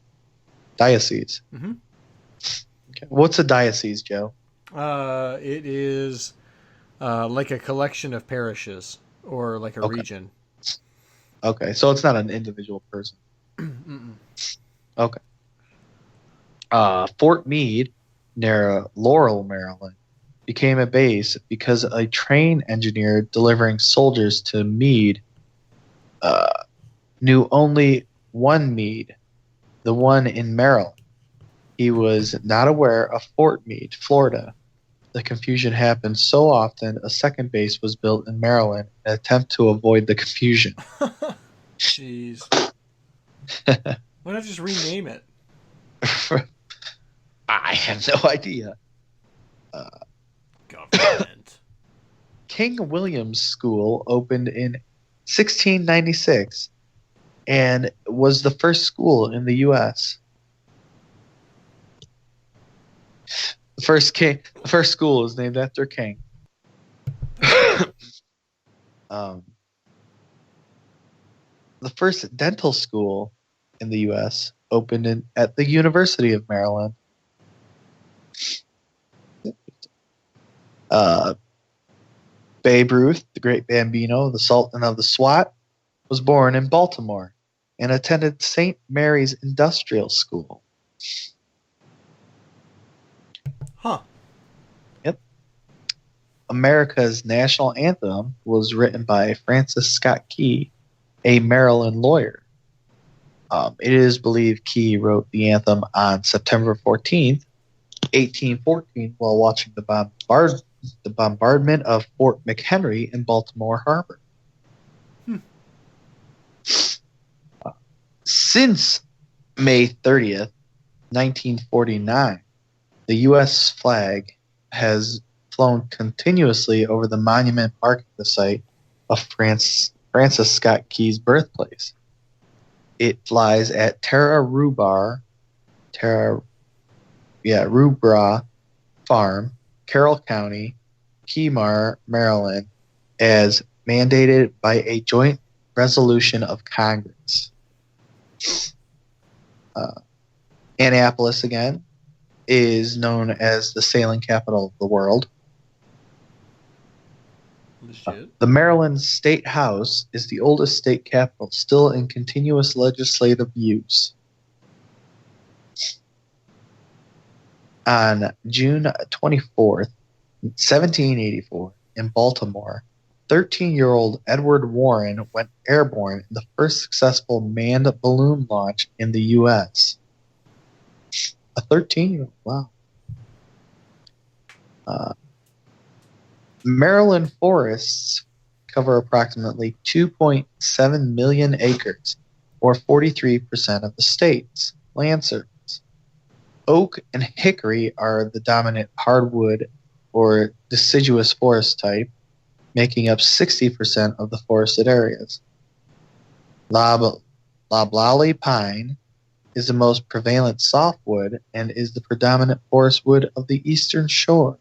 Mm-hmm. Okay. What's a diocese, Joe? It is like a collection of parishes or like a region. Okay, so it's not an individual person. Okay. Fort Meade, near Laurel, Maryland, became a base because a train engineer delivering soldiers to Meade knew only one Meade, the one in Maryland. He was not aware of Fort Meade, Florida. The confusion happened so often, a second base was built in Maryland in an attempt to avoid the confusion. Jeez. Why not just rename it? I have no idea. Government. King William's School opened in 1696 and was the first school in the U.S. The first school is named after King. The first dental school in the U.S. opened at the University of Maryland. Babe Ruth, the Great Bambino, the Sultan of the SWAT, was born in Baltimore and attended St. Mary's Industrial School. Huh. Yep. America's national anthem was written by Francis Scott Key, a Maryland lawyer. It is believed Key wrote the anthem on September 14th, 1814, while watching the bombardment of Fort McHenry in Baltimore Harbor. Since May 30th, 1949, the U.S. flag has flown continuously over the monument marking the site of Francis Scott Key's birthplace. It flies at Rubra Farm, Carroll County, Kemar, Maryland, as mandated by a joint resolution of Congress. Annapolis, again, is known as the sailing capital of the world. The Maryland State House is the oldest state capitol still in continuous legislative use. On June 24th, 1784, in Baltimore, 13-year-old Edward Warren went airborne in the first successful manned balloon launch in the U.S. A 13-year-old, wow. Maryland forests cover approximately 2.7 million acres, or 43% of the state's land surface. Oak and hickory are the dominant hardwood or deciduous forest type, making up 60% of the forested areas. Loblolly pine is the most prevalent softwood and is the predominant forest wood of the eastern shore.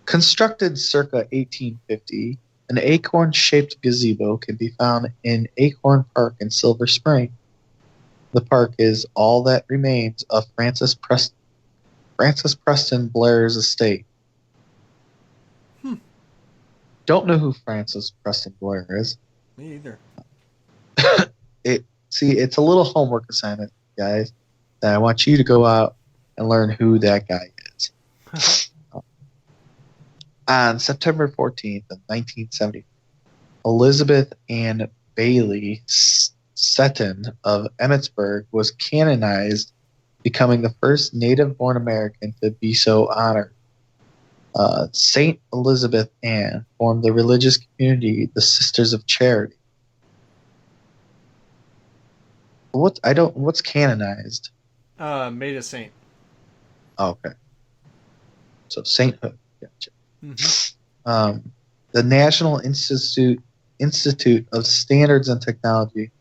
Constructed circa 1850, An acorn-shaped gazebo can be found in Acorn Park in Silver Spring. The park is all that remains of Francis Preston Blair's estate. Don't know who Francis Preston Blair is. Me either. It's a little homework assignment, guys, that I want you to go out and learn who that guy is. On September 14th of 1970, Elizabeth Ann Bailey Seton of Emmitsburg was canonized, becoming the first native-born American to be so honored. Saint Elizabeth Ann formed the religious community, the Sisters of Charity. What's canonized? Made a saint. Oh, okay. So sainthood. Gotcha. Mm-hmm. The National Institute of Standards and Technology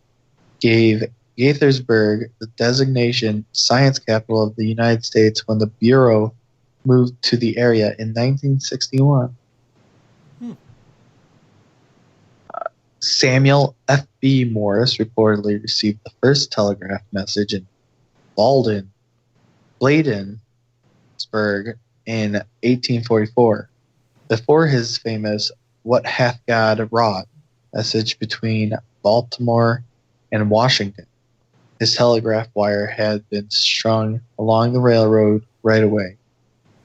gave Gaithersburg the designation Science Capital of the United States when the Bureau moved to the area in 1961. Samuel F.B. Morris reportedly received the first telegraph message in Bladensburg in 1844, before his famous "What Hath God Wrought" message between Baltimore and Washington. His telegraph wire had been strung along the railroad right away.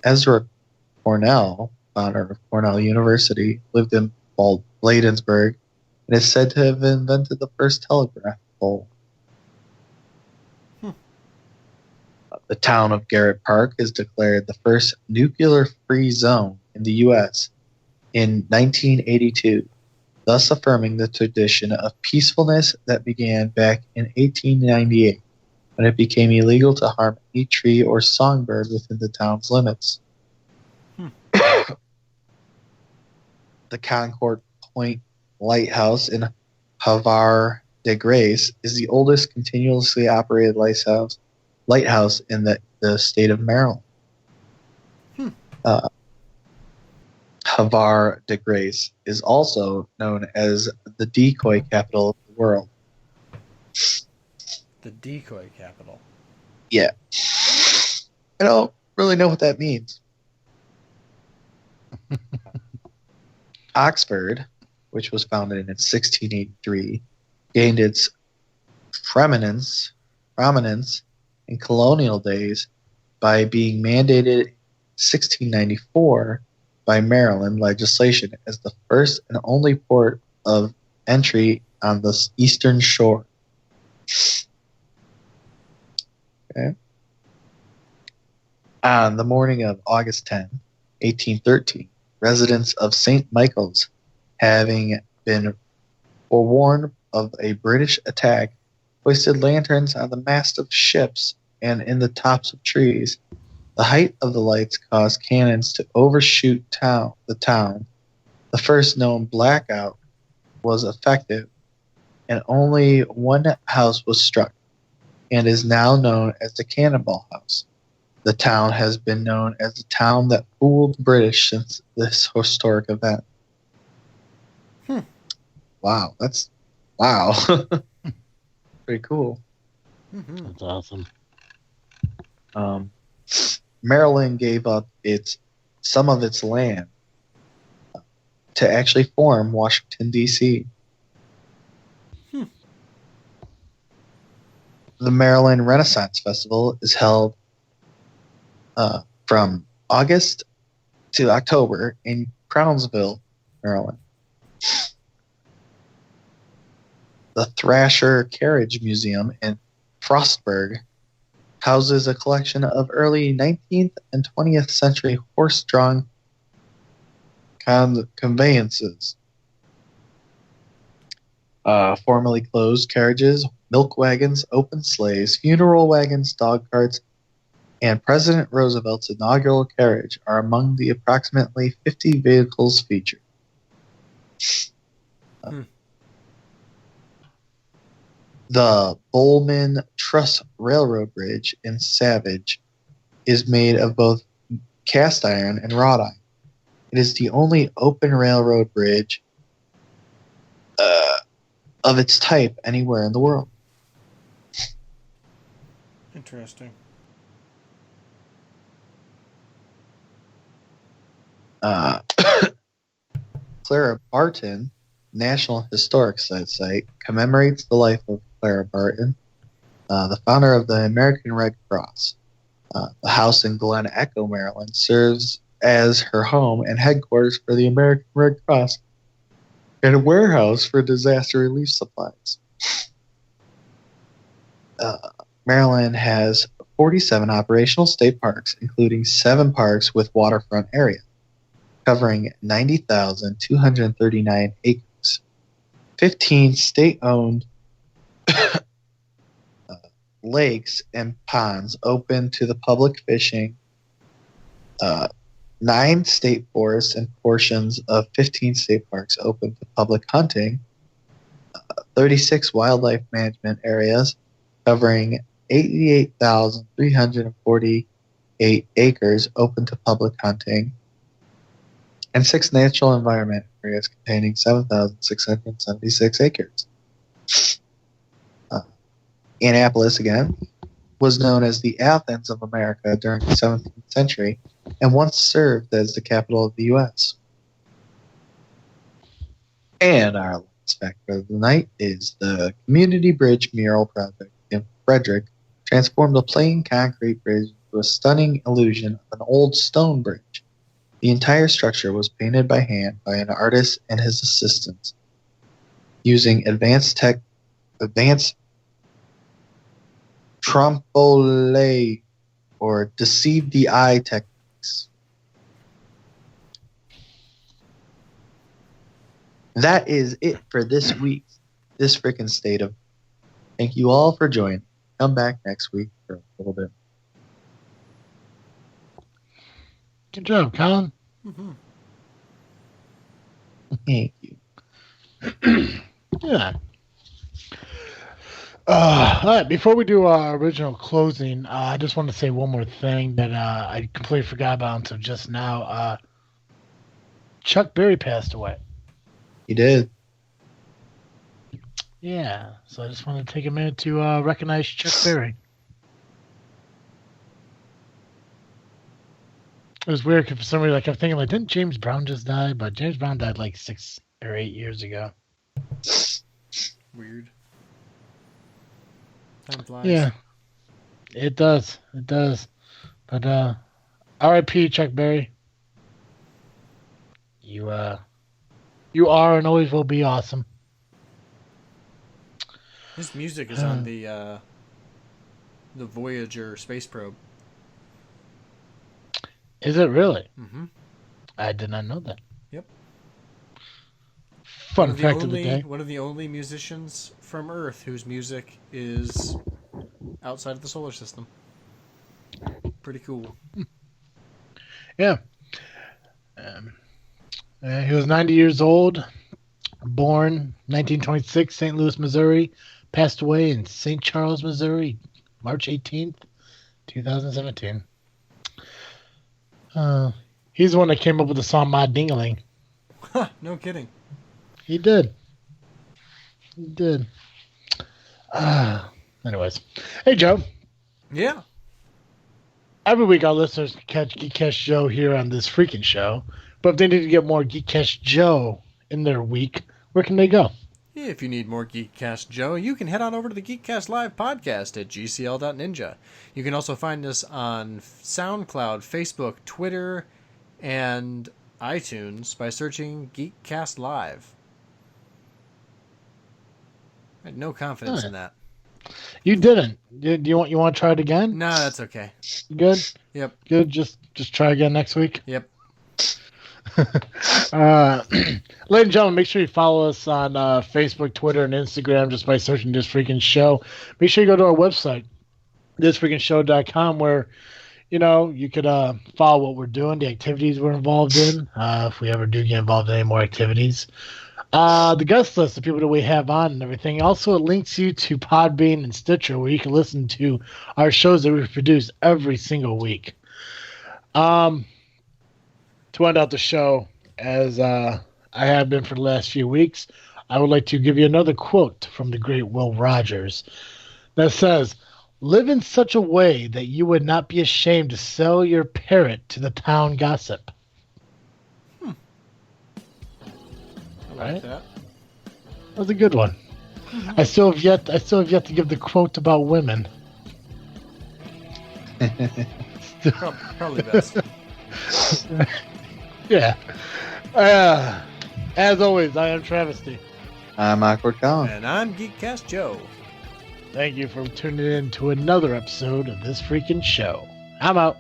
Ezra Cornell, founder of Cornell University, lived in Bladensburg and is said to have invented the first telegraph pole. The town of Garrett Park is declared the first nuclear-free zone in the U.S. in 1982, thus affirming the tradition of peacefulness that began back in 1898, when it became illegal to harm any tree or songbird within the town's limits. The Concord Point Lighthouse in Havre de Grace is the oldest continuously operated lighthouse in the state of Maryland. Havre de Grace is also known as the decoy capital of the world. The decoy capital. Yeah. I don't really know what that means. Oxford, which was founded in 1683, gained its prominence in colonial days by being mandated in 1694 by Maryland legislation as the first and only port of entry on the eastern shore. Okay. On the morning of August 10, 1813, residents of St. Michael's, having been forewarned of a British attack, hoisted lanterns on the masts of ships and in the tops of trees. The height of the lights caused cannons to overshoot the town. The first known blackout was effective, and only one house was struck, and is now known as the Cannonball House. The town has been known as the town that fooled the British since this historic event. Wow, wow. Pretty cool. Mm-hmm. That's awesome. Maryland gave up some of its land to actually form Washington, D.C. The Maryland Renaissance Festival is held from August to October in Crownsville, Maryland. The Thrasher Carriage Museum in Frostburg houses a collection of early 19th and 20th century horse-drawn conveyances. Formerly closed carriages, milk wagons, open sleighs, funeral wagons, dog carts, and President Roosevelt's inaugural carriage are among the approximately 50 vehicles featured. The Bowman Truss Railroad Bridge in Savage is made of both cast iron and wrought iron. It is the only open railroad bridge of its type anywhere in the world. Interesting. Clara Barton National Historic Site commemorates the life of Clara Barton, the founder of the American Red Cross. The house in Glen Echo, Maryland, serves as her home and headquarters for the American Red Cross and a warehouse for disaster relief supplies. Maryland has 47 operational state parks, including 7 parks with waterfront area, covering 90,239 acres. 15 state-owned lakes and ponds open to the public fishing. 9 state forests and portions of 15 state parks open to public hunting. 36 wildlife management areas covering 88,348 acres open to public hunting, and 6 natural environment areas containing 7,676 acres. Annapolis, again, was known as the Athens of America during the 17th century and once served as the capital of the U.S. And our last factor of the night is the Community Bridge Mural Project in Frederick transformed a plain concrete bridge into a stunning illusion of an old stone bridge. The entire structure was painted by hand by an artist and his assistants using advanced trompe-l'oeil or deceive the eye techniques. That is it for this week's This Freakin' State of. Thank you all for joining. Come back next week for a little bit. Good job, Colin. Mm-hmm. Thank you. Yeah. All right, before we do our original closing, I just want to say one more thing that I completely forgot about until just now. Chuck Berry passed away. He did. Yeah, so I just want to take a minute to recognize Chuck Berry. It was weird because for some reason, like, I'm thinking, like, didn't James Brown just die? But James Brown died like 6 or 8 years ago. Weird. Time flies. Yeah, it does. It does. But R.I.P. Chuck Berry. You are and always will be awesome. His music is on the Voyager space probe. Is it really? Mm-hmm. I did not know that. Yep. Fun fact of the day. One of the only musicians from Earth whose music is outside of the solar system. Pretty cool. Yeah. He was 90 years old, born 1926, St. Louis, Missouri, passed away in St. Charles, Missouri, March 18th, 2017. He's the one that came up with the song My Ding-a-Ling. No kidding. He did. Anyways. Hey, Joe. Yeah. Every week our listeners can catch Geek Cast Joe here on this freaking show. But if they need to get more Geek Cast Joe in their week, where can they go? If you need more Geek Cast Joe, you can head on over to the Geek Cast Live podcast at gcl.ninja. You can also find us on SoundCloud, Facebook, Twitter, and iTunes by searching Geek Cast Live. I had no confidence in that. You didn't. Do you want to try it again? No, that's okay. You good? Yep. Good. Just try again next week. Yep. Ladies and gentlemen, make sure you follow us on Facebook, Twitter, and Instagram just by searching This Freaking Show. Make sure you go to our website, thisfreakinshow.com, where you could follow what we're doing, the activities we're involved in, if we ever do get involved in any more activities. The guest list of people that we have on and everything. Also, it links you to Podbean and Stitcher, where you can listen to our shows that we produce every single week. To end out the show, as I have been for the last few weeks, I would like to give you another quote from the great Will Rogers that says, "Live in such a way that you would not be ashamed to sell your parrot to the town gossip." I like Right? that. That was a good one. I still have yet to give the quote about women. Probably best. Yeah. As always, I am Travesty. I'm Awkward Colin. And I'm Geek Cast Joe. Thank you for tuning in to another episode of this freaking show. I'm out.